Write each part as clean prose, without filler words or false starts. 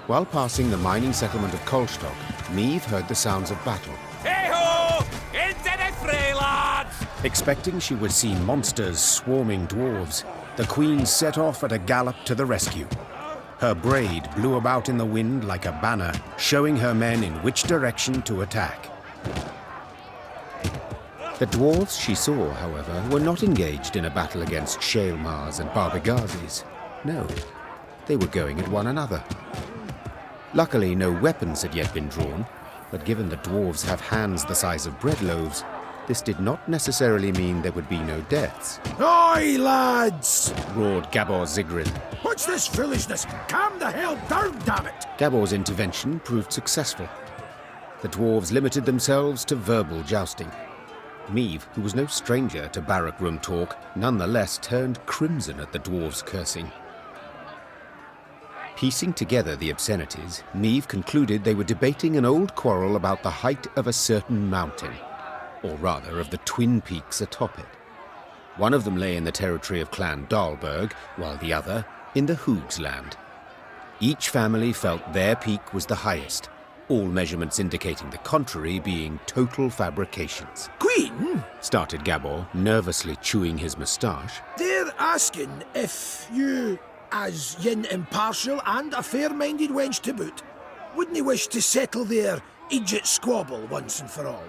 While passing the mining settlement of Kolstock, Meve heard the sounds of battle. Hey-ho! Into the fray, lads! Expecting she would see monsters swarming dwarves, the queen set off at a gallop to the rescue. Her braid blew about in the wind like a banner, showing her men in which direction to attack. The dwarves she saw, however, were not engaged in a battle against Shaelmars and Barbigazes. No, they were going at one another. Luckily, no weapons had yet been drawn, but given the dwarves have hands the size of bread loaves, this did not necessarily mean there would be no deaths. Oi, lads! Roared Gabor Zigrin. What's this foolishness? Calm the hell down, damn it! Gabor's intervention proved successful. The dwarves limited themselves to verbal jousting. Meve, who was no stranger to barrack room talk, nonetheless turned crimson at the dwarves' cursing. Piecing together the obscenities, Meve concluded they were debating an old quarrel about the height of a certain mountain, or rather of the twin peaks atop it. One of them lay in the territory of Clan Dahlberg, while the other in the Hoogsland. Each family felt their peak was the highest, all measurements indicating the contrary being total fabrications. Queen? Started Gabor, nervously chewing his moustache. They're asking if you, as yin impartial and a fair-minded wench to boot, wouldn't wish to settle their Egypt squabble once and for all.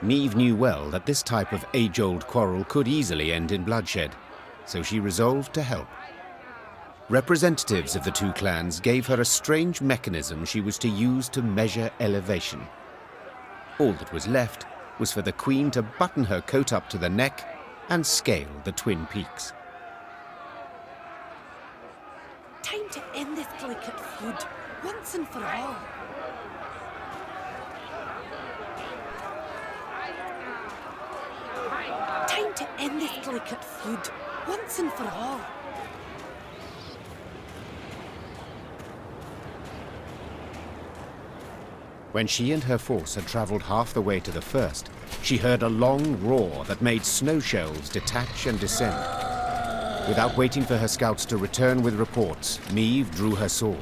Meve knew well that this type of age-old quarrel could easily end in bloodshed, so she resolved to help. Representatives of the two clans gave her a strange mechanism she was to use to measure elevation. All that was left was for the queen to button her coat up to the neck and scale the twin peaks. Time to end this delicate feud, once and for all. Time to end this delicate feud, once and for all. When she and her force had travelled half the way to the first, she heard a long roar that made snow shells detach and descend. Without waiting for her scouts to return with reports, Meve drew her sword.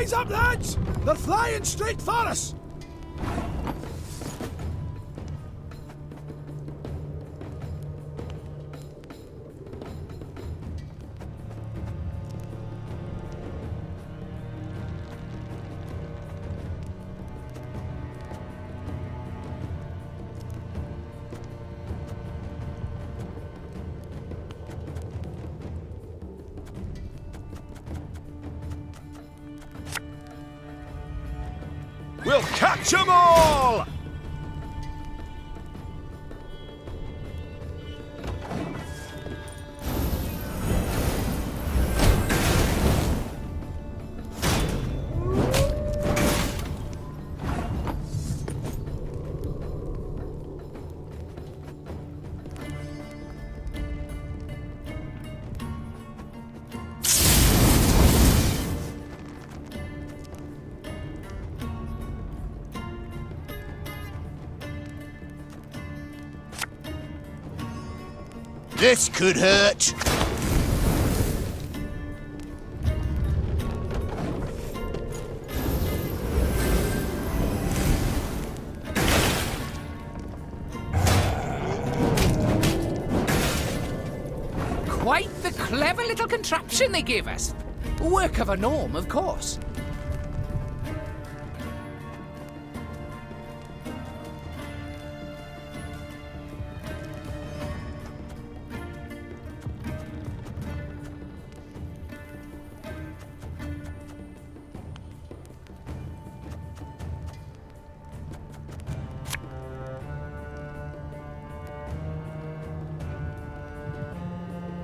Eyes up, lads! They're flying straight for us! We'll catch 'em all! This could hurt. Quite the clever little contraption they gave us. Work of a gnome, of course.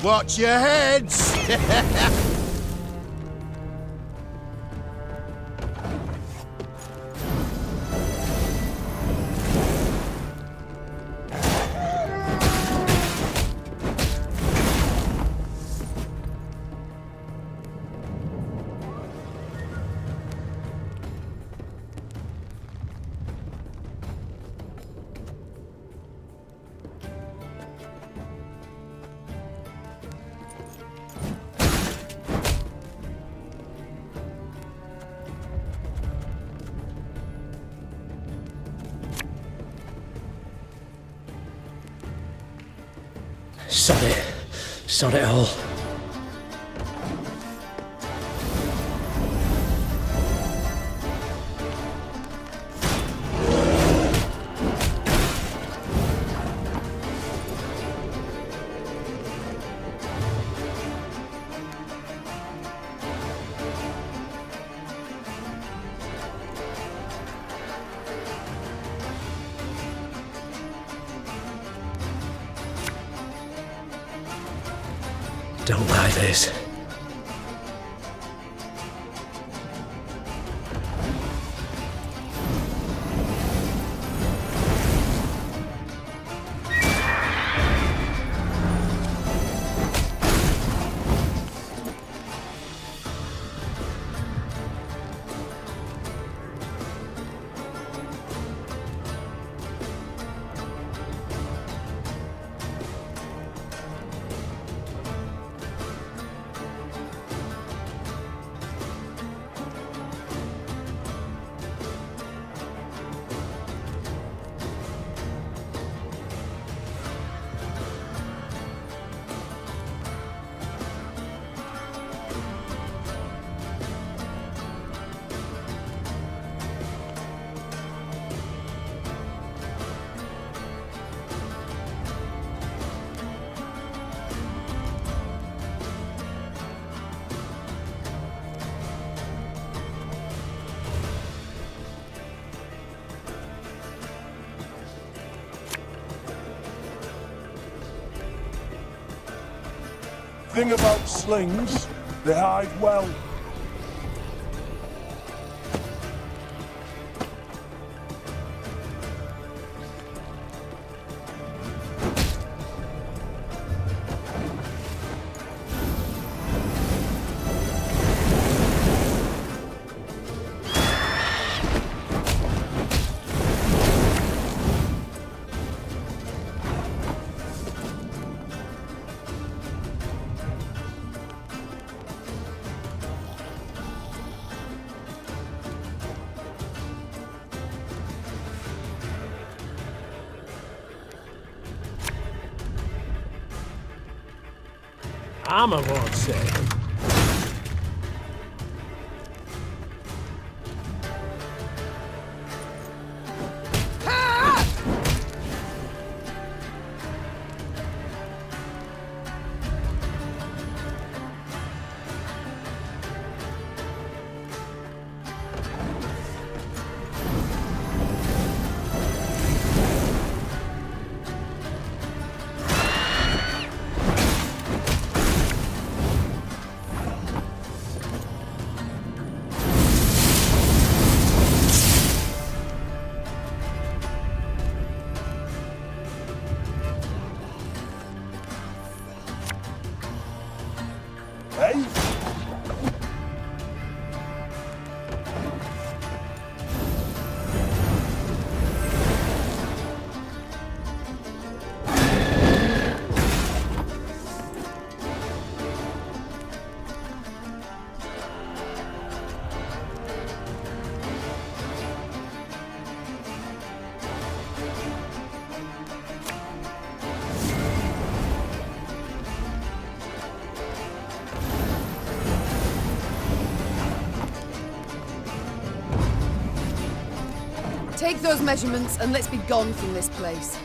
Watch your heads! Sod it all. Don't like this. Thing about slings, they hide well. armour won't say. Hey? Take those measurements and let's be gone from this place.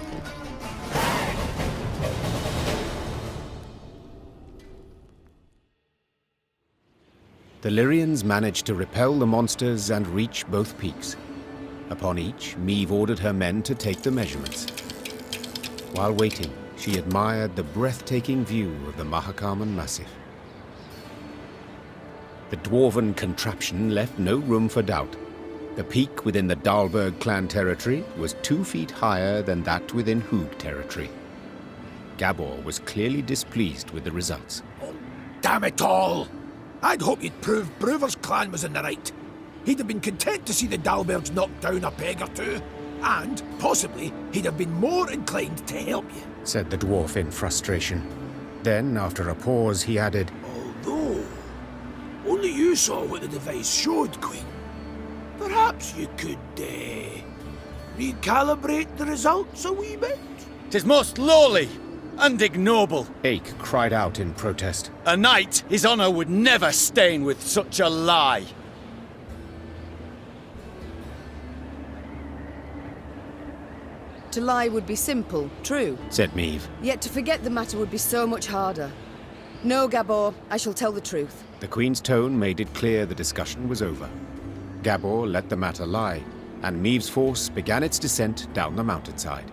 The Lyrians managed to repel the monsters and reach both peaks. Upon each, Meve ordered her men to take the measurements. While waiting, she admired the breathtaking view of the Mahakaman Massif. The dwarven contraption left no room for doubt. The peak within the Dahlberg clan territory was 2 feet higher than that within Hoog territory. Gabor was clearly displeased with the results. Oh, damn it all! I'd hoped you'd prove Brewer's clan was in the right. He'd have been content to see the Dahlbergs knocked down a peg or two, and possibly he'd have been more inclined to help you. Said the dwarf in frustration. Then, after a pause, he added, Although, only you saw what the device showed, Queen. Perhaps you could, recalibrate the results a wee bit? 'Tis most lowly and ignoble. Ake cried out in protest. A knight his honour would never stain with such a lie. To lie would be simple, true. Said Meve. Yet to forget the matter would be so much harder. No, Gabor, I shall tell the truth. The Queen's tone made it clear the discussion was over. Gabor let the matter lie, and Meve's force began its descent down the mountainside.